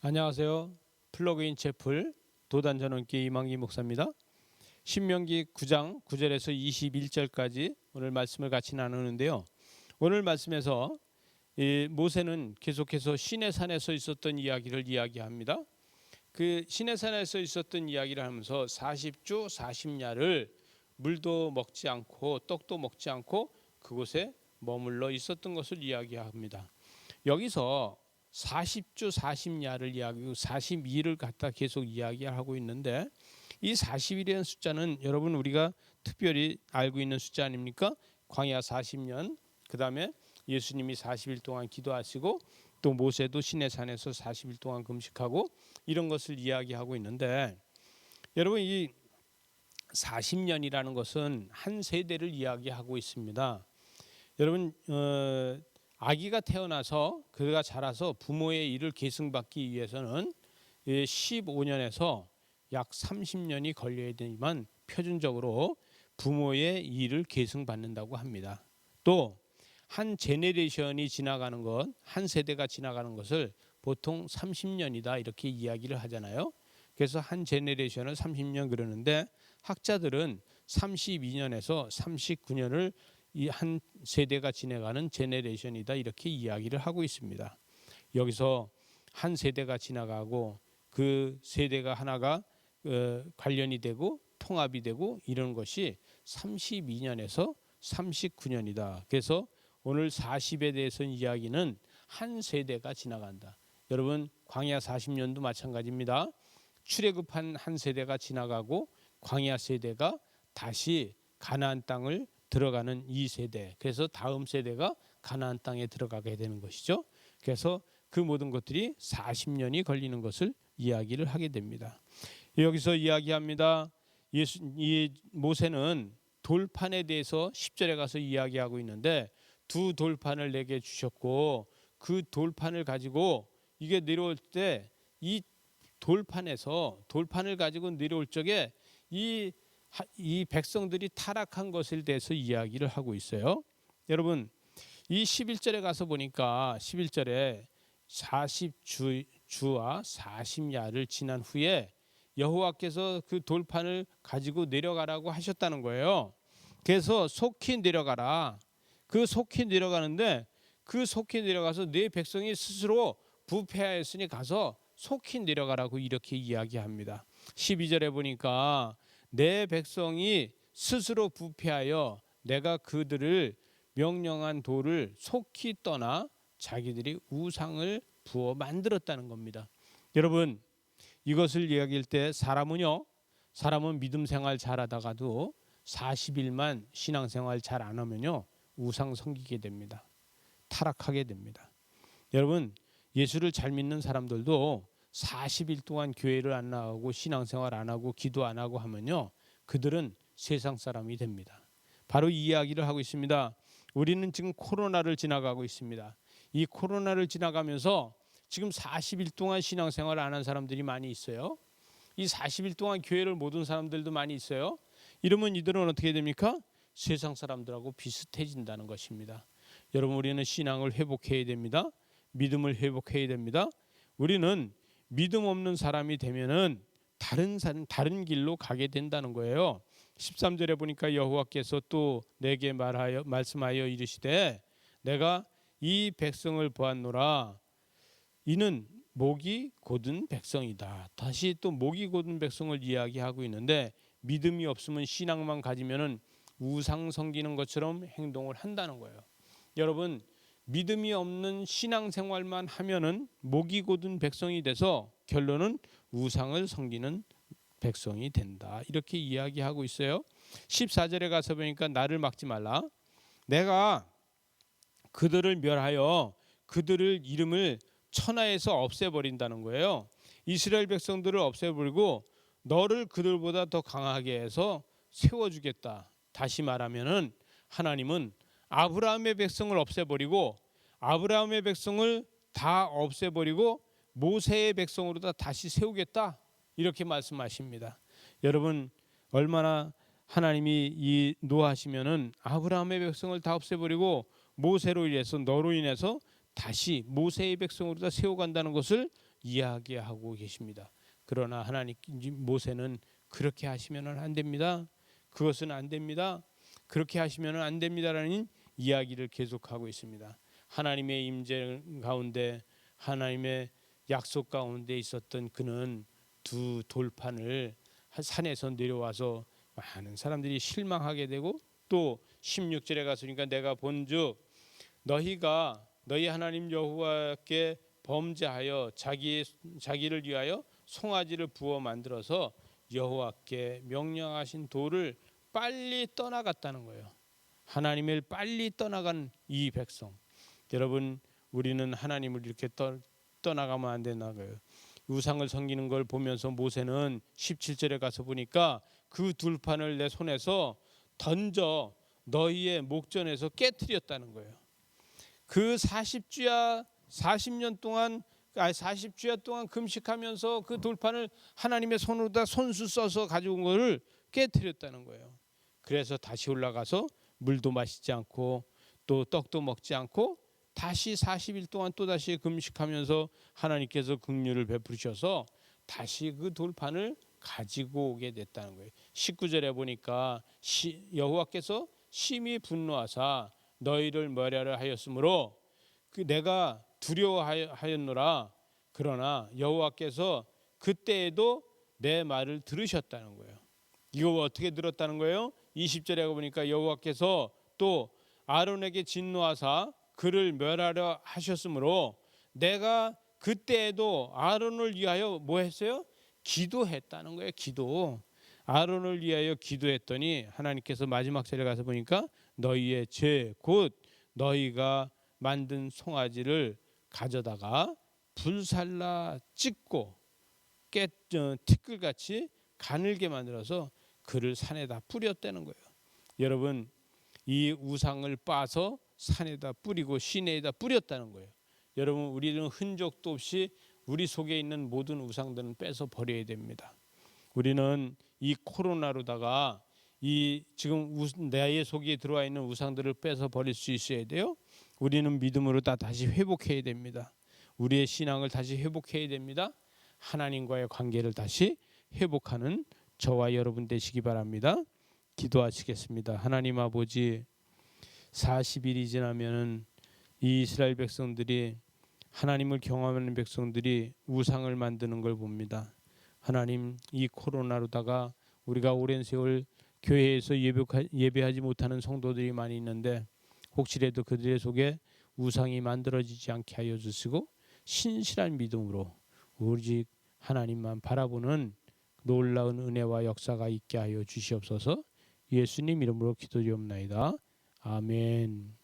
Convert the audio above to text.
안녕하세요. 플러그인 채플 도단전원기 이만기 목사입니다. 신명기 9장 9절에서 21절까지 오늘 말씀을 같이 나누는데요. 오늘 말씀에서 모세는 계속해서 시내산에서 있었던 이야기를 이야기합니다. 그 시내산에서 있었던 이야기를 하면서 40주 40야를 물도 먹지 않고 떡도 먹지 않고 그곳에 머물러 있었던 것을 이야기합니다. 여기서 40주 40야를 이야기하고 42를 갖다 계속 이야기하고 있는데, 이 40일이라는 숫자는 여러분 우리가 특별히 알고 있는 숫자 아닙니까? 광야 40년, 그 다음에 예수님이 40일 동안 기도하시고 또 모세도 시내산에서 40일 동안 금식하고 이런 것을 이야기하고 있는데, 여러분 이 40년이라는 것은 한 세대를 이야기하고 있습니다. 여러분 아기가 태어나서 그가 자라서 부모의 일을 계승받기 위해서는 15년에서 약 30년이 걸려야 되지만 표준적으로 부모의 일을 계승받는다고 합니다. 또 한 제네레이션이 지나가는 것, 한 세대가 지나가는 것을 보통 30년이다 이렇게 이야기를 하잖아요. 그래서 한 제네레이션을 30년 그러는데, 학자들은 32년에서 39년을 이 한 세대가 지나가는 제네레이션이다 이렇게 이야기를 하고 있습니다. 여기서 한 세대가 지나가고 그 세대가 하나가 관련이 되고 통합이 되고 이런 것이 32년에서 39년이다. 그래서 오늘 40에 대해서 이야기는 한 세대가 지나간다. 여러분 광야 40년도 마찬가지입니다. 출애굽한 한 세대가 지나가고 광야 세대가 다시 가나안 땅을 들어가는 이 세대, 그래서 다음 세대가 가나안 땅에 들어가게 되는 것이죠. 그래서 그 모든 것들이 40년이 걸리는 것을 이야기를 하게 됩니다. 여기서 이야기합니다. 이 모세는 돌판에 대해서 10절에 가서 이야기하고 있는데, 두 돌판을 내게 주셨고 그 돌판을 가지고 이게 내려올 때 이 돌판을 가지고 내려올 적에 이 백성들이 타락한 것에 대해서 이야기를 하고 있어요. 여러분 이 11절에 가서 보니까 11절에 40주와 40야를 지난 후에 여호와께서 그 돌판을 가지고 내려가라고 하셨다는 거예요. 그래서 속히 내려가라. 그 속히 내려가는데, 그 속히 내려가서 내 백성이 스스로 부패하였으니 가서 속히 내려가라고 이렇게 이야기합니다. 12절에 보니까 내 백성이 스스로 부패하여 내가 그들을 명령한 돌을 속히 떠나 자기들이 우상을 부어 만들었다는 겁니다. 여러분 이것을 이야기할 때 사람은 믿음 생활 잘하다가도 40일만 신앙생활 잘 안 하면요 우상 섬기게 됩니다. 타락하게 됩니다. 여러분 예수를 잘 믿는 사람들도 40일 동안 교회를 안 나가고 신앙생활 안 하고 기도 안 하고 하면요 그들은 세상 사람이 됩니다. 바로 이 이야기를 하고 있습니다. 우리는 지금 코로나를 지나가고 있습니다. 이 코로나를 지나가면서 지금 40일 동안 신앙생활 안 한 사람들이 많이 있어요. 이 40일 동안 교회를 못 온 사람들도 많이 있어요. 이러면 이들은 어떻게 됩니까? 세상 사람들하고 비슷해진다는 것입니다. 여러분 우리는 신앙을 회복해야 됩니다. 믿음을 회복해야 됩니다. 우리는 믿음 없는 사람이 되면은 다른 길로 가게 된다는 거예요. 13절에 보니까 여호와께서 또 내게 말씀하여 이르시되 내가 이 백성을 보았노라. 이는 목이 곧은 백성이다. 다시 또 목이 곧은 백성을 이야기하고 있는데, 믿음이 없으면 신앙만 가지면은 우상 섬기는 것처럼 행동을 한다는 거예요. 여러분 믿음이 없는 신앙생활만 하면은 목이 곧은 백성이 돼서 결론은 우상을 섬기는 백성이 된다. 이렇게 이야기하고 있어요. 14절에 가서 보니까 나를 막지 말라. 내가 그들을 멸하여 그들을 이름을 천하에서 없애버린다는 거예요. 이스라엘 백성들을 없애버리고 너를 그들보다 더 강하게 해서 세워주겠다. 다시 말하면은 하나님은 아브라함의 백성을 없애버리고 아브라함의 백성을 다 없애버리고 모세의 백성으로 다시 세우겠다 이렇게 말씀하십니다. 여러분 얼마나 하나님이 이 노하시면은 아브라함의 백성을 다 없애버리고 모세로 인해서 너로 인해서 다시 모세의 백성으로 다 세워간다는 것을 이야기하고 계십니다. 그러나 하나님 모세는 그렇게 하시면은 안 됩니다. 그것은 안 됩니다. 그렇게 하시면은 안 됩니다라는 이야기를 계속하고 있습니다. 하나님의 임재 가운데 하나님의 약속 가운데 있었던 그는 두 돌판을 산에서 내려와서 많은 사람들이 실망하게 되고 또 16절에 가서니까 내가 본즉 너희가 너희 하나님 여호와께 범죄하여 자기를 위하여 송아지를 부어 만들어서 여호와께 명령하신 도를 빨리 떠나갔다는 거예요. 하나님을 빨리 떠나간 이 백성. 여러분 우리는 하나님을 이렇게 떠나가면 안 된다고요. 우상을 섬기는 걸 보면서 모세는 17절에 가서 보니까 그 둘판을 내 손에서 던져 너희의 목전에서 깨뜨렸다는 거예요. 그 40주야 40년 동안 40주야 동안 금식하면서 그 돌판을 하나님의 손으로다 손수 써서 가져온 것을 깨뜨렸다는 거예요. 그래서 다시 올라가서 물도 마시지 않고 또 떡도 먹지 않고 다시 40일 동안 또 다시 금식하면서 하나님께서 긍휼을 베푸셔서 다시 그 돌판을 가지고 오게 됐다는 거예요. 19절에 보니까 여호와께서 심히 분노하사 너희를 멸하려 하였으므로 내가 두려워하였노라. 그러나 여호와께서 그때에도 내 말을 들으셨다는 거예요. 이거 어떻게 들었다는 거예요? 20절에 보니까 여호와께서 또 아론에게 진노하사 그를 멸하려 하셨으므로 내가 그때에도 아론을 위하여 뭐 했어요? 기도했다는 거예요. 기도. 아론을 위하여 기도했더니 하나님께서 마지막 절에 가서 보니까 너희의 죄 곧 너희가 만든 송아지를 가져다가 불살라 찢고 티끌같이 가늘게 만들어서 그를 산에다 뿌렸다는 거예요. 여러분 이 우상을 빠서 산에다 뿌리고 시내에다 뿌렸다는 거예요. 여러분 우리는 흔적도 없이 우리 속에 있는 모든 우상들은 빼서 버려야 됩니다. 우리는 이 코로나로다가 이 지금 내 속에 들어와 있는 우상들을 빼서 버릴 수 있어야 돼요. 우리는 믿음으로 다시 회복해야 됩니다. 우리의 신앙을 다시 회복해야 됩니다. 하나님과의 관계를 다시 회복하는 저와 여러분 되시기 바랍니다. 기도하시겠습니다. 하나님 아버지 40일이 지나면은 이 이스라엘 백성들이 하나님을 경험하는 백성들이 우상을 만드는 걸 봅니다. 하나님 이 코로나로다가 우리가 오랜 세월 교회에서 예배하지 못하는 성도들이 많이 있는데 혹시라도 그들의 속에 우상이 만들어지지 않게 하여 주시고 신실한 믿음으로 오직 하나님만 바라보는 놀라운 은혜와 역사가 있게 하여 주시옵소서. 예수님 이름으로 기도드리옵나이다. 아멘.